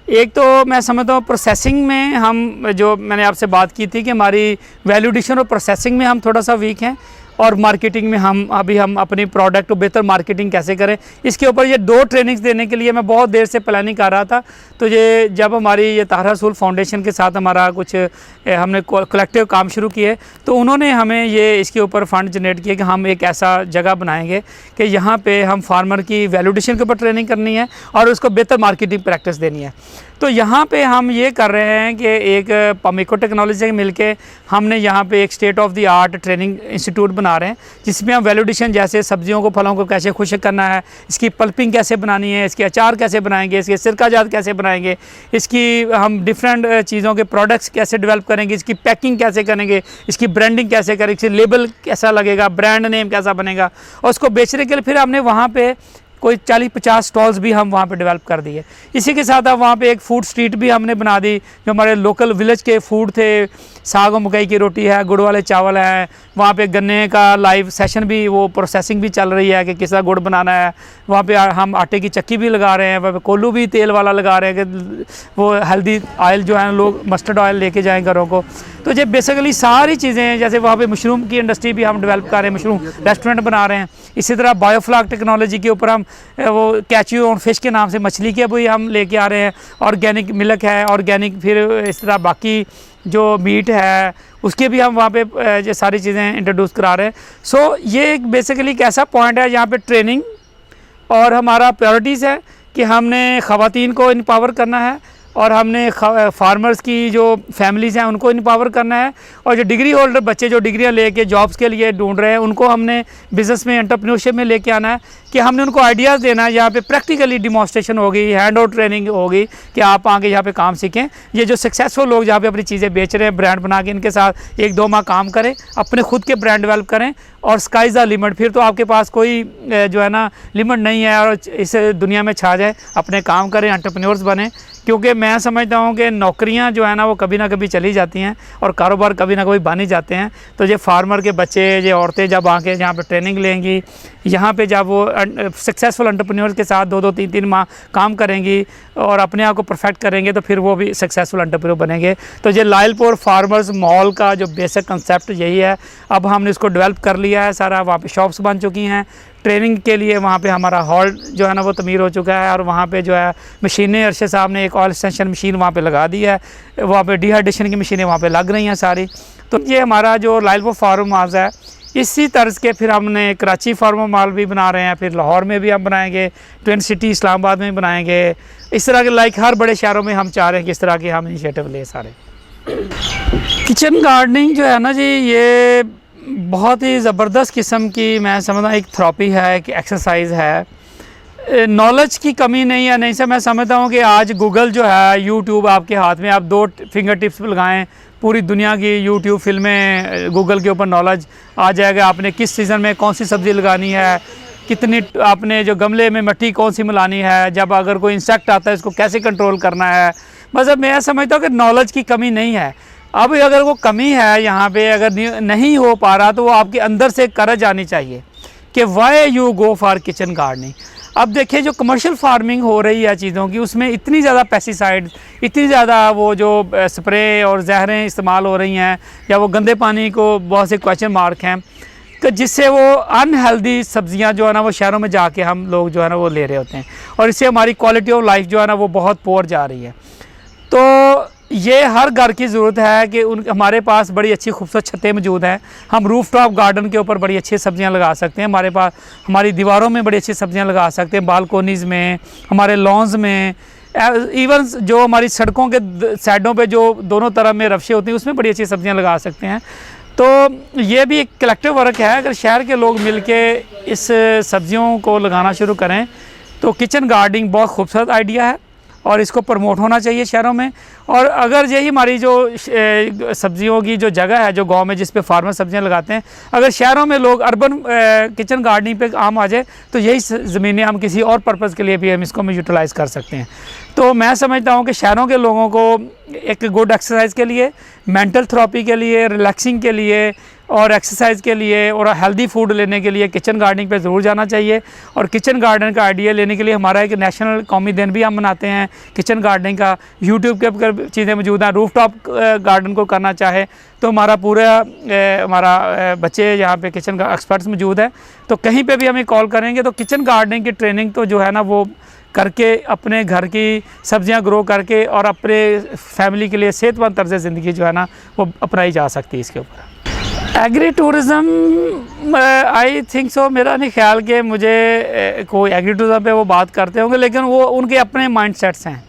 एक तो मैं समझता हूँ प्रोसेसिंग में हम, जो मैंने आपसे बात की थी कि हमारी वैल्यू एडिशन और प्रोसेसिंग में हम थोड़ा सा वीक हैं, और मार्केटिंग में हम अपनी प्रोडक्ट को बेहतर मार्केटिंग कैसे करें, इसके ऊपर ये 2 ट्रेनिंग्स देने के लिए मैं बहुत देर से प्लानिंग कर रहा था। तो ये जब हमारी ये ताहिर रसूल फाउंडेशन के साथ हमारा कुछ हमने कलेक्टिव काम शुरू किए, तो उन्होंने हमें ये इसके ऊपर फ़ंड जनरेट किए कि हम एक ऐसा जगह बनाएंगे कि यहाँ पे हम फार्मर की वैल्यू एडिशन के ऊपर ट्रेनिंग करनी है और उसको बेहतर मार्केटिंग प्रैक्टिस देनी है। तो यहाँ पे हम ये कर रहे हैं कि एक पमिको टेक्नोलॉजी से मिलके हमने यहाँ पे एक state of the art training institute बना रहे हैं, जिसमें हम वैल्यू एडिशन जैसे सब्जियों को, फलों को कैसे खुश्क करना है, इसकी पल्पिंग कैसे बनानी है, इसके अचार कैसे बनाएंगे, इसके सिरकाजात कैसे बनाएंगे, इसकी हम डिफरेंट चीज़ों के प्रोडक्ट्स कैसे डेवलप करेंगे, इसकी पैकिंग कैसे करेंगे, इसकी ब्रांडिंग कैसे करेंगे, इसकी लेबल कैसा लगेगा, ब्रांड नेम कैसा बनेगा, और उसको बेचने के लिए फिर हमने वहाँ पे कोई 40-50 स्टॉल्स भी हम वहाँ पे डेवलप कर दिए। इसी के साथ अब वहाँ पे एक फूड स्ट्रीट भी हमने बना दी, जो हमारे लोकल विलेज के फूड थे, साग और मकई की रोटी है, गुड़ वाले चावल हैं, वहाँ पे गन्ने का लाइव सेशन भी, वो प्रोसेसिंग भी चल रही है कि किस तरह गुड़ बनाना है। वहाँ पे हम आटे की चक्की भी लगा रहे हैं, वहाँ पे कोल्लू भी तेल वाला लगा रहे हैं कि वो हेल्दी ऑयल जो है लोग मस्टर्ड ऑयल लेके जाएँ घरों को। तो ये बेसिकली सारी चीज़ें, जैसे वहाँ पे मशरूम की इंडस्ट्री भी हम डेवलप कर रहे हैं, मशरूम रेस्टोरेंट बना रहे हैं। इसी तरह बायोफ्लॉक टेक्नोलॉजी के ऊपर हम वो कैच्यू ऑन फिश के नाम से मछली के भी हम लेके आ रहे हैं, ऑर्गेनिक मिल्क है, ऑर्गेनिक, फिर इस तरह बाकी जो मीट है उसके भी हम वहाँ पे ये सारी चीज़ें इंट्रोड्यूस करा रहे हैं। सो ये एक बेसिकली एक ऐसा पॉइंट है जहाँ पे ट्रेनिंग और हमारा प्रायोरिटीज़ है कि हमने ख़वातीन को इम्पावर करना है, और हमने फार्मर्स की जो फैमिलीज़ हैं उनको इम्पावर करना है, और जो डिग्री होल्डर बच्चे जो डिग्रियां लेके जॉब्स के लिए ढूंढ रहे हैं उनको हमने बिज़नेस में, एंटरप्रेन्योरशिप में लेके आना है कि हमने उनको आइडियाज़ देना है। यहाँ पे प्रैक्टिकली डिमॉन्स्ट्रेशन होगी, हैंड आउट ट्रेनिंग होगी कि आप आगे यहाँ पे काम सीखें। ये जो सक्सेसफुल लोग जहाँ पे अपनी चीज़ें बेच रहे हैं, ब्रांड बना के इनके साथ 1-2 माह काम करें, अपने खुद के ब्रांड डेवलप करें, और स्काइज़ द लिमिट। फिर तो आपके पास कोई जो है ना लिमिट नहीं है, और इस दुनिया में छा जाए, अपने काम करें, एंटरप्रेन्योर्स बने। क्योंकि मैं समझता हूँ कि नौकरियाँ जो है ना वो कभी ना कभी चली जाती हैं, और कारोबार कभी ना कभी बन ही जाते हैं। तो ये फार्मर के बच्चे, ये औरतें जब आके यहाँ पे ट्रेनिंग लेंगी, यहाँ पे जब वो सक्सेसफुल एंटरप्रेन्योर्स के साथ 2-2, 3-3 माह काम करेंगी और अपने आप को परफेक्ट करेंगे, तो फिर वो भी सक्सेसफुल एंटरप्रेन्योर बनेंगे। तो ये लायलपुर फार्मर्स मॉल का जो बेसिक कंसेप्ट यही है। अब हमने इसको डेवलप कर लिया है सारा, वहाँ पे शॉप्स बन चुकी हैं ट्रेनिंग के लिए, वहाँ पे हमारा हॉल जो है ना वो तमीर हो चुका है, और वहाँ पे जो है मशीनें, अरशद साहब ने एक ऑयल एक्सटेंशन मशीन वहाँ पे लगा दी है, वहाँ पे डिहाइड्रेशन की मशीनें वहाँ पे लग रही हैं सारी। तो ये हमारा जो लायलपुर फार्म मॉल है, इसी तर्ज के फिर हमने कराची फार्म मॉल भी बना रहे हैं, फिर लाहौर में भी हम बनाएंगे, ट्विन सिटी इस्लामाबाद में बनाएंगे। इस तरह के लाइक हर बड़े शहरों में हम चाह रहे हैं कि इस तरह के हम इनिशिएटिव लें सारे। किचन गार्डनिंग जो है ना जी, ये बहुत ही ज़बरदस्त किस्म की, मैं समझता हूँ एक थेरेपी है, एक एक्सरसाइज है। नॉलेज की कमी नहीं है, नहीं से मैं समझता हूँ कि आज गूगल जो है, यूट्यूब आपके हाथ में, आप 2 फिंगर टिप्स लगाएं, पूरी दुनिया की यूट्यूब फिल्में, गूगल के ऊपर नॉलेज आ जाएगा। आपने किस सीज़न में कौन सी सब्ज़ी लगानी है, कितनी आपने जो गमले में मिट्टी कौन सी मिलानी है, जब अगर कोई इंसेक्ट आता है इसको कैसे कंट्रोल करना है। मतलब मैं समझता हूँ कि नॉलेज की कमी नहीं है। अब अगर वो कमी है यहाँ पे, अगर नहीं हो पा रहा, तो वो आपके अंदर से करज आनी चाहिए कि why you go for kitchen gardening. अब देखिए जो कमर्शियल फार्मिंग हो रही है चीज़ों की, उसमें इतनी ज़्यादा पेस्टिसाइड, इतनी ज़्यादा वो जो स्प्रे और जहरें इस्तेमाल हो रही हैं, या वो गंदे पानी को बहुत से क्वेश्चन मार्क हैं, कि जिससे वो अनहेल्दी सब्जियां जो है ना वो शहरों में जाके हम लोग जो है ना वो ले रहे होते हैं, और इससे हमारी क्वालिटी ऑफ लाइफ जो है ना वो बहुत पुअर जा रही है। तो ये हर घर की ज़रूरत है कि हमारे पास बड़ी अच्छी खूबसूरत छतें मौजूद हैं, हम रूफ टॉप गार्डन के ऊपर बड़ी अच्छी सब्जियां लगा सकते हैं। हमारे पास हमारी दीवारों में बड़ी अच्छी सब्जियां लगा सकते हैं, बालकोनीज़ में, हमारे लॉन्स में, इवन जो हमारी सड़कों के साइडों पे जो दोनों तरफ में रफ्शें होती हैं उसमें बड़ी अच्छी सब्जियां लगा सकते हैं। तो ये भी एक कलेक्टिव वर्क है। अगर शहर के लोग मिलके इस सब्जियों को लगाना शुरू करें तो किचन गार्डनिंग बहुत खूबसूरत आइडिया है, और इसको प्रमोट होना चाहिए शहरों में। और अगर यही हमारी जो सब्जियों की जो जगह है जो गांव में जिस पे फार्मर सब्जियां लगाते हैं, अगर शहरों में लोग अर्बन किचन गार्डनिंग पे आम आ जाए तो यही ज़मीनें हम किसी और पर्पज़ के लिए भी हम इसको यूटिलाइज़ कर सकते हैं। तो मैं समझता हूँ कि शहरों के लोगों को एक गुड एक्सरसाइज के लिए, मेंटल थेरेपी के लिए, रिलैक्सिंग के लिए, और एक्सरसाइज के लिए और हेल्दी फूड लेने के लिए किचन गार्डनिंग पे ज़रूर जाना चाहिए। और किचन गार्डन का आइडिया लेने के लिए हमारा एक नेशनल कौमी दिन भी हम मनाते हैं किचन गार्डनिंग का। यूट्यूब के ऊपर चीज़ें मौजूद हैं। रूफटॉप गार्डन को करना चाहे तो हमारा पूरा हमारा बच्चे यहाँ पे किचन का एक्सपर्ट्स मौजूद हैं, तो कहीं पे भी हमें कॉल करेंगे तो किचन गार्डनिंग की ट्रेनिंग तो जो है ना वो करके अपने घर की सब्जियां ग्रो करके और अपने फैमिली के लिए सेहतमंद तर्ज ज़िंदगी जो है ना वो अपनाई जा सकती है। इसके ऊपर agri tourism I think so, मेरा नहीं ख्याल कि मुझे कोई एग्री टूरिज़म पे वो बात करते होंगे, लेकिन वो उनके अपने माइंडसेट्स हैं।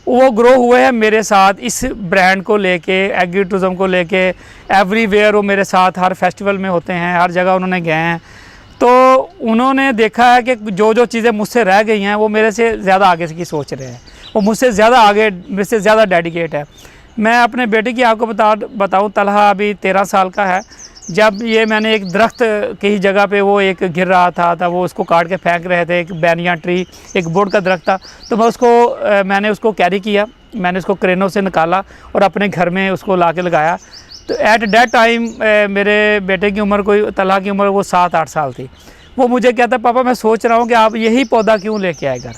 वो ग्रो हुए हैं मेरे साथ इस ब्रांड को लेके, एग्री टूरिज़म को लेके। एवरीवेयर वो मेरे साथ हर फेस्टिवल में होते हैं, हर जगह उन्होंने गए हैं, तो उन्होंने देखा है कि जो जो चीज़ें मुझसे रह गई हैं वो मेरे से ज़्यादा आगे की सोच रहे हैं, वो मुझसे ज़्यादा आगे, मेरे से ज़्यादा डेडिकेट है। मैं अपने बेटे की आपको बताऊँ, तलहा अभी 13 साल का है। जब ये मैंने एक दरख्त की जगह पे वो एक गिर रहा था वो उसको काट के फेंक रहे थे, एक बैनिया ट्री, एक बोर्ड का दरख्त था, तो मैंने उसको कैरी किया, मैंने उसको क्रेनों से निकाला और अपने घर में उसको ला के लगाया। तो एट दैट टाइम मेरे बेटे की उम्र, कोई तलहा की उम्र वो 7-8 साल थी। वो मुझे कहता, पापा मैं सोच रहा हूँ कि आप यही पौधा क्यों लेके आए घर।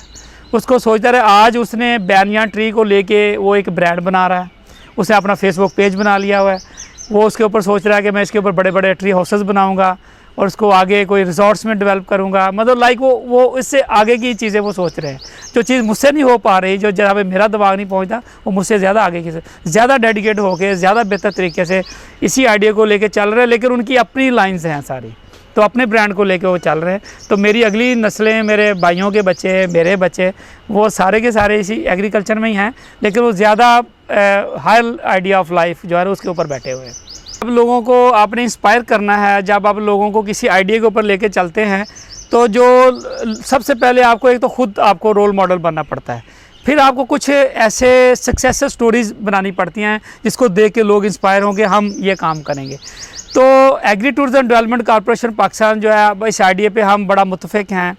उसको सोचता रहे, आज उसने बैनिया ट्री को लेके वो एक ब्रांड बना रहा है, उसने अपना फेसबुक पेज बना लिया हुआ है। वो उसके ऊपर सोच रहा है कि मैं इसके ऊपर बड़े बड़े ट्री हाउसेस बनाऊंगा और उसको आगे कोई रिजॉर्ट्स में डेवलप करूंगा। मतलब लाइक वो इससे आगे की चीज़ें वो सोच रहे हैं। जो चीज़ मुझसे नहीं हो पा रही, जो जहाँ पे मेरा दिमाग नहीं पहुंचता, वो मुझसे ज़्यादा आगे की, ज़्यादा डेडिकेट होकर ज़्यादा बेहतर तरीके से इसी आइडिया को लेके चल रहे हैं। लेकिन उनकी अपनी लाइन्स हैं सारी, तो अपने ब्रांड को लेके वो चल रहे हैं। तो मेरी अगली नस्लें, मेरे भाइयों के बच्चे, मेरे बच्चे, वो सारे के सारे इसी एग्रीकल्चर में ही हैं, लेकिन वो ज़्यादा हाई आइडिया ऑफ लाइफ जो है उसके ऊपर बैठे हुए हैं। जब लोगों को आपने इंस्पायर करना है, जब आप लोगों को किसी आइडिया के ऊपर लेके चलते हैं, तो जो सबसे पहले आपको एक तो खुद आपको रोल मॉडल बनना पड़ता है, फिर आपको कुछ ऐसे सक्सेस स्टोरीज़ बनानी पड़ती हैं जिसको देख के लोग इंस्पायर होंगे, हम ये काम करेंगे। तो agri tourism development corporation Pakistan जो है, इस आइडिया पे हम बड़ा मुतफिक हैं।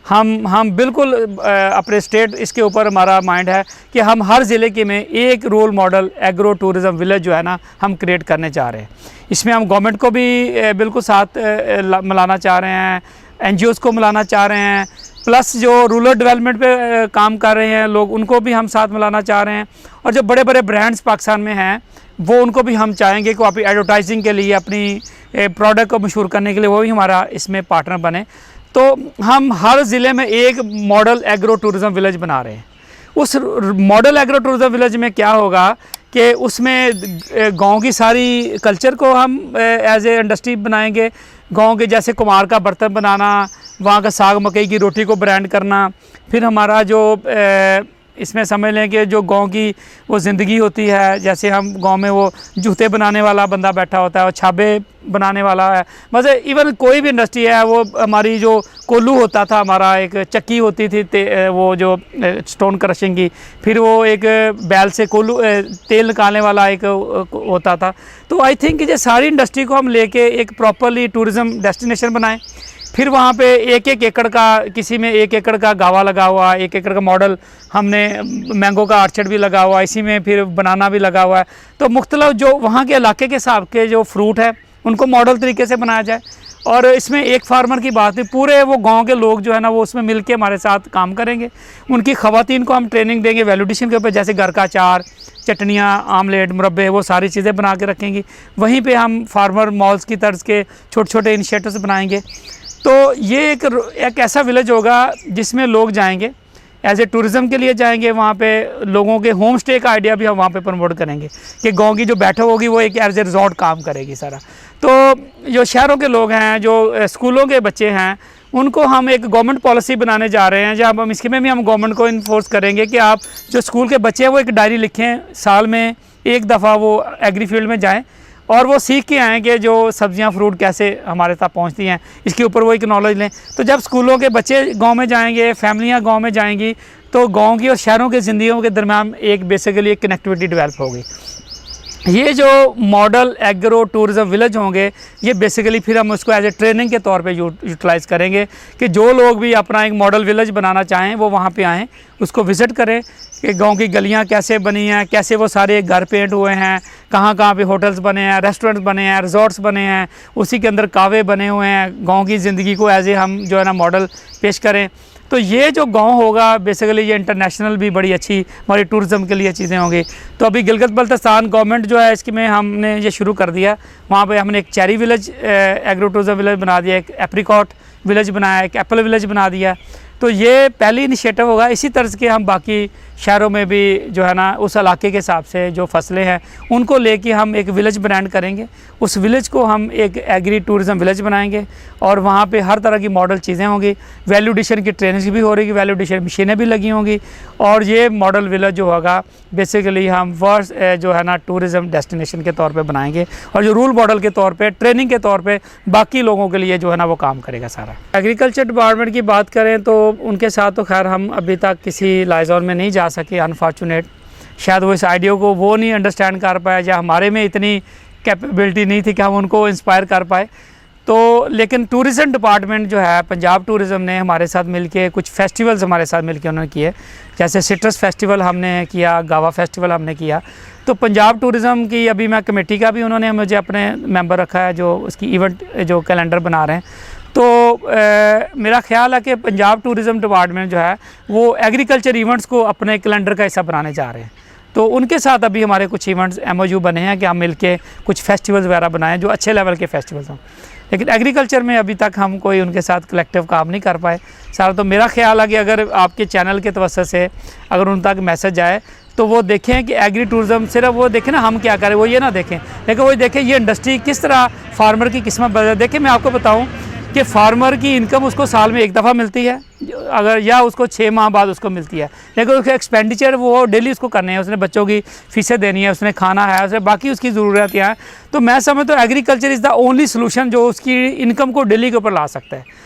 हम बिल्कुल अपने स्टेट, इसके ऊपर हमारा माइंड है कि हम हर ज़िले के में एक role model agro tourism village जो है ना हम क्रिएट करने चाह रहे हैं। इसमें हम गवर्नमेंट को भी बिल्कुल साथ मिलाना चाह रहे हैं, NGOs को मिलाना चाह रहे हैं, प्लस जो रूरल डेवलपमेंट पे काम कर रहे हैं लोग, उनको भी हम साथ मिलाना चाह रहे हैं। और जो बड़े बड़े ब्रांड्स पाकिस्तान में हैं वो उनको भी हम चाहेंगे कि अपनी एडवर्टाइजिंग के लिए, अपनी प्रोडक्ट को मशहूर करने के लिए वो भी हमारा इसमें पार्टनर बने। तो हम हर ज़िले में एक मॉडल एग्रो टूरिज़म विलेज बना रहे हैं। उस मॉडल एग्रो टूरिज़म विलेज में क्या होगा कि उसमें गांव की सारी कल्चर को हम एज ए इंडस्ट्री बनाएंगे। गांव के जैसे कुम्हार का बर्तन बनाना, वहाँ का साग मकई की रोटी को ब्रांड करना, फिर हमारा जो इसमें समझ लें कि जो गांव की वो ज़िंदगी होती है, जैसे हम गांव में वो जूते बनाने वाला बंदा बैठा होता है और छाबे बनाने वाला है, मतलब इवन कोई भी इंडस्ट्री है, वो हमारी जो कोल्लू होता था, हमारा एक चक्की होती थी वो जो स्टोन क्रशिंग की, फिर वो एक बैल से कोल्लू तेल निकालने वाला एक होता था। तो आई थिंक ये सारी इंडस्ट्री को हम लेके एक प्रॉपरली टूरिज़म डेस्टिनेशन बनाएं। फिर वहाँ पे 1-1 एकड़ का, किसी में 1 एकड़ का गावा लगा हुआ, 1 एकड़ का मॉडल, हमने मैंगो का आर्चर्ड भी लगा हुआ, इसी में फिर बनाना भी लगा हुआ है। तो मुख्तलिफ जो वहाँ के इलाके के हिसाब के जो फ्रूट है उनको मॉडल तरीके से बनाया जाए। और इसमें एक फार्मर की बात नहीं, पूरे वो गांव के लोग जो है ना वो उसमें मिल के हमारे साथ काम करेंगे। उनकी ख़वातीन को हम ट्रेनिंग देंगे वैल्यूएडिशन के ऊपर, जैसे घर का अचार, चटनियाँ, आमलेट, मुरब्बे, वो सारी चीज़ें बना के रखेंगी। वहीं पे हम फार्मर मॉल्स की तर्ज के छोटे छोटे इनिशिएटिव्स बनाएंगे। तो ये एक ऐसा विलेज होगा जिसमें लोग जाएंगे एज ए टूरिज़म के लिए जाएंगे। वहाँ पे लोगों के होम स्टे का आइडिया भी हम वहाँ पे प्रमोट करेंगे कि गांव की जो बैठक होगी वो एक एज ए रिजॉर्ट काम करेगी सारा। तो जो शहरों के लोग हैं, जो स्कूलों के बच्चे हैं, उनको हम एक गवर्नमेंट पॉलिसी बनाने जा रहे हैं, जहाँ हम इसके में भी हम गवर्नमेंट को इन्फोर्स करेंगे कि आप जो स्कूल के बच्चे हैं वो एक डायरी लिखें, साल में एक दफ़ा वो एग्री फील्ड में जाएँ और वो सीख के आएँ कि जो सब्जियां फ्रूट कैसे हमारे तक पहुंचती हैं, इसके ऊपर वो एक नॉलेज लें। तो जब स्कूलों के बच्चे गांव में जाएंगे, फैमिलियां गांव में जाएंगी, तो गांव की और शहरों की ज़िंदगियों के दरमियान एक बेसिकली एक कनेक्टिविटी डेवलप होगी। ये जो मॉडल एग्रो टूरिज़म विलेज होंगे, ये बेसिकली फिर हम उसको एज ए ट्रेनिंग के तौर पे यूटिलाइज़ करेंगे कि जो लोग भी अपना एक मॉडल विलेज बनाना चाहें वो वहाँ पे आएँ, उसको विज़िट करें कि गांव की गलियाँ कैसे बनी हैं, कैसे वो सारे घर पेंट हुए हैं, कहाँ कहाँ पे होटल्स बने हैं, रेस्टोरेंट्स बने हैं, रिजॉर्ट्स बने हैं, उसी के अंदर कावे बने हुए हैं। गाँव की ज़िंदगी को एज ए हम जो है ना मॉडल पेश करें। तो ये जो गांव होगा बेसिकली ये इंटरनेशनल भी बड़ी अच्छी हमारी टूरिज़्म के लिए चीज़ें होंगी। तो अभी गिलगित बल्तिस्तान गवर्नमेंट जो है इसकी में हमने ये शुरू कर दिया। वहाँ पे हमने एक cherry village agro tourism village बना दिया, एक एप्रिकॉट विलेज बनाया, एक एप्पल विलेज बना दिया। तो ये पहली इनिशिएटिव होगा। इसी तर्ज के हम बाकी शहरों में भी जो है ना उस इलाके के हिसाब से जो फसलें हैं उनको लेके हम एक विलेज ब्रांड करेंगे। उस विलेज को हम एक एग्री टूरिज़म विलेज बनाएंगे और वहाँ पे हर तरह की मॉडल चीज़ें होंगी। वैल्यू एडिशन की ट्रेनिंग भी हो रही है, वैल्यू एडिशन मशीनें भी लगी होंगी। और ये मॉडल विलेज जो होगा बेसिकली हम वर्ल्ड जो है ना टूरिज़म डेस्टिनेशन के तौर पर बनाएंगे और जो रूल मॉडल के तौर पर ट्रेनिंग के तौर पर बाकी लोगों के लिए जो है ना वो काम करेगा सारा। एग्रीकल्चर डिपार्टमेंट की बात करें तो उनके साथ तो खैर हम अभी तक किसी लाइजॉन में नहीं जा सके, अनफॉर्चुनेट। शायद वो इस आइडिया को वो नहीं अंडरस्टैंड कर पाए या हमारे में इतनी कैपेबिलिटी नहीं थी कि हम उनको इंस्पायर कर पाए। तो लेकिन टूरिज़म डिपार्टमेंट जो है पंजाब टूरिज़म ने हमारे साथ मिलके कुछ फेस्टिवल्स हमारे साथ मिलके उन्होंने किए, जैसे सिट्रस फेस्टिवल हमने किया, गावा फेस्टिवल हमने किया। तो पंजाब टूरिज़म की अभी मैं कमेटी का भी उन्होंने मुझे अपने मेंबर रखा है जो उसकी इवेंट जो कैलेंडर बना रहे हैं। तो मेरा ख्याल है कि पंजाब टूरिज़म डिपार्टमेंट जो है वो एग्रीकल्चर इवेंट्स को अपने कैलेंडर का हिस्सा बनाने जा रहे हैं। तो उनके साथ अभी हमारे कुछ इवेंट्स MOU बने हैं कि हम मिलके कुछ फेस्टिवल्स वगैरह बनाएं जो अच्छे लेवल के फेस्टिवल्स हों। लेकिन एग्रीकल्चर में अभी तक हम कोई उनके साथ कलेक्टिव काम नहीं कर पाए सारा। तो मेरा ख्याल है कि अगर आपके चैनल के तवज्जो से अगर उन तक मैसेज आए तो वो देखें कि एग्री टूरिज़म सिर्फ वो देखें ना हम क्या करें, वो ये ना देखें, लेकिन वो देखें ये इंडस्ट्री किस तरह फार्मर की किस्मत बदल। देखें मैं आपको बताऊँ कि फार्मर की इनकम उसको साल में एक दफ़ा मिलती है अगर, या उसको 6 माह बाद उसको मिलती है, लेकिन उसका एक्सपेंडिचर वो डेली उसको करने हैं, उसने बच्चों की फ़ीसें देनी है, उसने खाना है, उसने बाकी उसकी ज़रूरत हैं। तो मैं समझता हूँ agriculture is the only solution जो उसकी इनकम को डेली के ऊपर ला सकता है।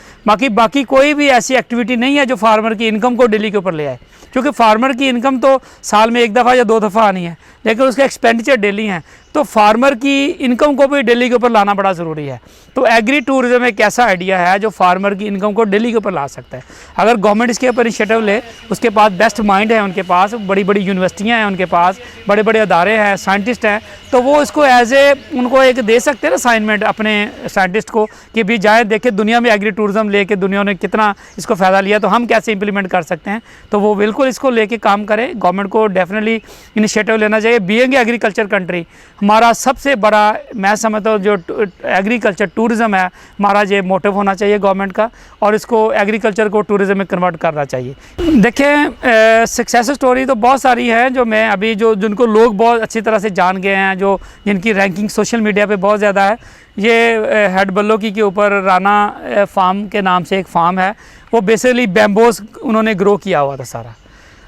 बाकी कोई भी ऐसी एक्टिविटी नहीं है जो फार्मर की इनकम को डेली के ऊपर ले आए, क्योंकि फार्मर की इनकम तो साल में एक दफ़ा या 2 दफ़ा आनी है, लेकिन उसका एक्सपेंडिचर डेली है। तो फार्मर की इनकम को भी डेली के ऊपर लाना बड़ा ज़रूरी है। तो एग्री टूरिज़म एक ऐसा आइडिया है जो फार्मर की इनकम को डेली के ऊपर ला सकता है। अगर गवर्नमेंट इसके ऊपर इनिशिएटिव ले, उसके पास बेस्ट माइंड है, उनके पास बड़ी बड़ी यूनिवर्सिटियाँ हैं, उनके पास बड़े बड़े अदारे हैं, साइंटिस्ट हैं, तो वो इसको एज ए उनको एक दे सकते हैं ना असाइनमेंट अपने साइंटिस्ट को कि भी जाए देखे दुनिया में एग्री टूरिज़म लेके दुनिया ने कितना इसको फ़ायदा लिया, तो हम कैसे इंप्लीमेंट कर सकते हैं। तो वो बिल्कुल इसको लेके काम करें। गवर्नमेंट को डेफिनेटली इनिशिएटिव लेना चाहिए। बीइंग एग्रीकल्चर कंट्री हमारा सबसे बड़ा मैं समझता हूँ जो एग्रीकल्चर टूरिज़म है हमारा ये मोटिव होना चाहिए गवर्नमेंट का, और इसको एग्रीकल्चर को टूरिज़म में कन्वर्ट करना चाहिए। देखें सक्सेस स्टोरी तो बहुत सारी है जो मैं अभी जो जिनको लोग बहुत अच्छी तरह से जान गए हैं, जो जिनकी रैंकिंग सोशल मीडिया पे बहुत ज़्यादा है। ये हेड बल्लोकी के ऊपर राना फार्म के नाम से एक फार्म है, वो बेसिकली बैम्बोस उन्होंने ग्रो किया हुआ था सारा।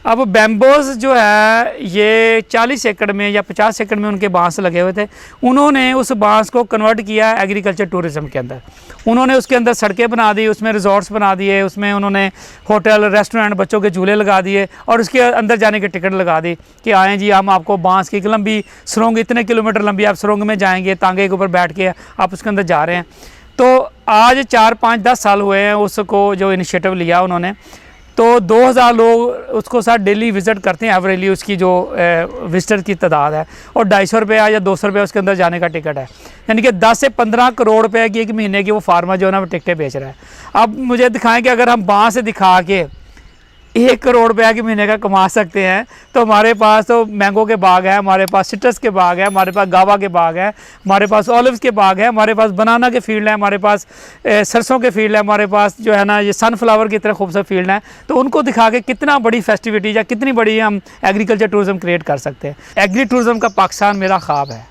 अब बैम्बोस जो है ये 40 एकड़ में या 50 एकड़ में उनके बांस लगे हुए थे। उन्होंने उस बांस को कन्वर्ट किया एग्रीकल्चर टूरिज़म के अंदर। उन्होंने उसके अंदर सड़कें बना दी, उसमें रिजॉर्ट्स बना दिए, उसमें उन्होंने होटल रेस्टोरेंट बच्चों के झूले लगा दिए और उसके अंदर जाने की टिकट लगा दी कि आएँ जी हम आपको बांस की एक लंबी सुरंग, इतने किलोमीटर लंबी आप सुरंग में जाएंगे, तांगे के ऊपर बैठ के आप उसके अंदर जा रहे हैं। तो आज 4, 5, 10 साल हुए हैं उसको जो इनिशिएटिव लिया उन्होंने। तो 2000 लोग उसको साथ डेली विज़िट करते हैं एवरेजली, उसकी जो विजिटर की तादाद है, और 250 रुपया या 200 रुपया उसके अंदर जाने का टिकट है। यानी कि 10 से 15 करोड़ रुपए की एक महीने की वो फार्मर जो है ना वो टिकटें बेच रहा है। अब मुझे दिखाएं कि अगर हम बांस से दिखा के 1 करोड़ रुपया के महीने का कमा सकते हैं, तो हमारे पास तो मैंगो के बाग है, हमारे पास सिट्रस के बाग है, हमारे पास गावा के बाग है, हमारे पास ऑलिव्स के बाग है, हमारे पास बनाना के फील्ड है, हमारे पास सरसों के फील्ड है, हमारे पास जो है ना ये सनफ्लावर की तरह खूबसूरत फील्ड है। तो उनको दिखा के कितना बड़ी फेस्टिविटी या कितनी बड़ी हम एग्रीकल्चर टूरिज़म क्रिएट कर सकते हैं। एग्री टूरिज़म का पाकिस्तान मेरा ख्वाब है।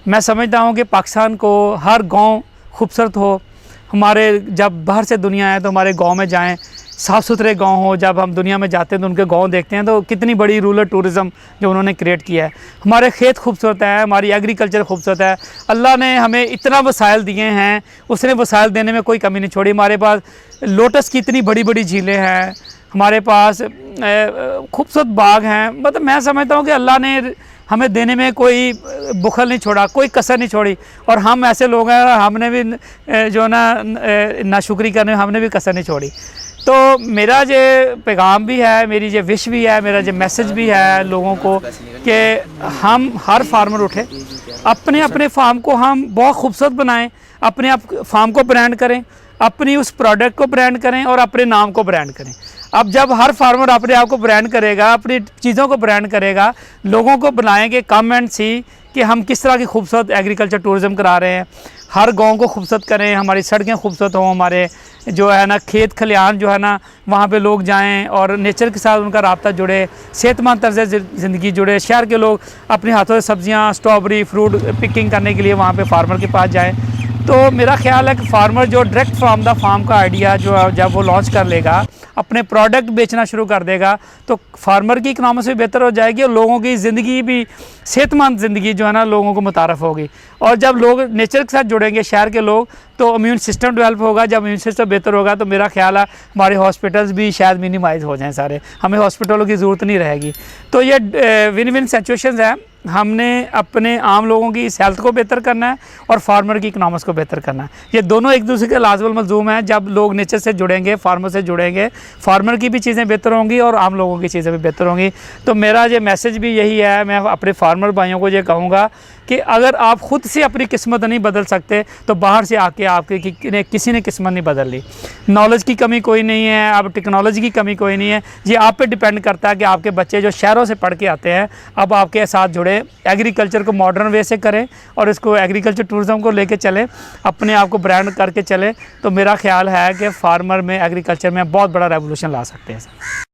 मैं समझता हूँ कि पाकिस्तान को हर गाँव खूबसूरत हो। हमारे जब बाहर से दुनिया आए तो हमारे गाँव में जाएँ, साफ़ सुथरे गांव हो। जब हम दुनिया में जाते हैं तो उनके गांव देखते हैं तो कितनी बड़ी रूरल टूरिज़म जो उन्होंने क्रिएट किया है। हमारे खेत खूबसूरत है, हमारी एग्रीकल्चर खूबसूरत है। अल्लाह ने हमें इतना वसाइल दिए हैं, उसने वसाइल देने में कोई कमी नहीं छोड़ी। हमारे पास लोटस की इतनी बड़ी बड़ी झीलें हैं, हमारे पास खूबसूरत बाग हैं। मतलब मैं समझता हूँ कि अल्लाह ने हमें देने में कोई बुखल नहीं छोड़ा, कोई कसर नहीं छोड़ी। और हम ऐसे लोग हैं, हमने भी जो ना नाशुक्री करने में हमने भी कसर नहीं छोड़ी। तो मेरा जो पैगाम भी है, मेरी जो विश भी है, मेरा जो मैसेज भी है लोगों को कि हम हर फार्मर उठे, अपने अपने फार्म को हम बहुत खूबसूरत बनाएं, अपने आप फार्म को ब्रांड करें, अपनी उस प्रोडक्ट को ब्रांड करें और अपने नाम को ब्रांड करें। अब जब हर फार्मर अपने आप को ब्रांड करेगा, अपनी चीज़ों को ब्रांड करेगा, लोगों को बनाएंगे कम एंड सी कि हम किस तरह की खूबसूरत एग्रीकल्चर टूरिज़्म करा रहे हैं, हर गांव को खूबसूरत करें, हमारी सड़कें खूबसूरत हों, हमारे जो है ना खेत खलिहान जो है ना वहाँ पे लोग जाएं और नेचर के साथ उनका राब्ता जुड़े, सेहतमंद तर्ज़ ज़िंदगी जुड़े। शहर के लोग अपने हाथों से सब्जियाँ, स्ट्रॉबेरी, फ्रूट पिकिंग करने के लिए वहाँ पे फार्मर के पास जाएं। तो मेरा ख्याल है कि फार्मर जो डायरेक्ट फ्रॉम द फार्म का आइडिया जो जब वो लॉन्च कर लेगा, अपने प्रोडक्ट बेचना शुरू कर देगा, तो फार्मर की इकनॉमिक्स भी बेहतर हो जाएगी और लोगों की ज़िंदगी भी, सेहतमंद ज़िंदगी जो है ना लोगों को मुतारफ़ होगी। और जब लोग नेचर के साथ जुड़ेंगे, शहर के लोग, तो इम्यून सिस्टम डेवलप होगा। जब इम्यून सिस्टम बेहतर होगा तो मेरा ख्याल है हमारे हॉस्पिटल्स भी शायद मिनिमाइज़ हो जाएँ सारे, हमें हॉस्पिटलों की ज़रूरत नहीं रहेगी। तो ये विन विन सिचुएशंस है। हमने अपने आम लोगों की इस हेल्थ को बेहतर करना है और फार्मर की इकनॉमिक्स को बेहतर करना है। ये दोनों एक दूसरे के लाज़िम मलज़ूम हैं। जब लोग नेचर से जुड़ेंगे, फार्मर से जुड़ेंगे, फार्मर की भी चीज़ें बेहतर होंगी और आम लोगों की चीज़ें भी बेहतर होंगी। तो मेरा ये मैसेज भी यही है, मैं अपने फार्मर भाइयों को ये कहूँगा कि अगर आप ख़ुद से अपनी किस्मत नहीं बदल सकते तो बाहर से आके आपके किसी ने किस्मत नहीं बदल ली। नॉलेज की कमी कोई नहीं है, अब टेक्नोलॉजी की कमी कोई नहीं है, ये आप पे डिपेंड करता है कि आपके बच्चे जो शहरों से पढ़ के आते हैं अब आपके साथ जुड़े, एग्रीकल्चर को मॉडर्न वे से करें और इसको एग्रीकल्चर टूरिज़्म को लेके चले, अपने आप को ब्रांड करके चले। तो मेरा ख्याल है कि फार्मर में, एग्रीकल्चर में बहुत बड़ा रेवोल्यूशन ला सकते हैं।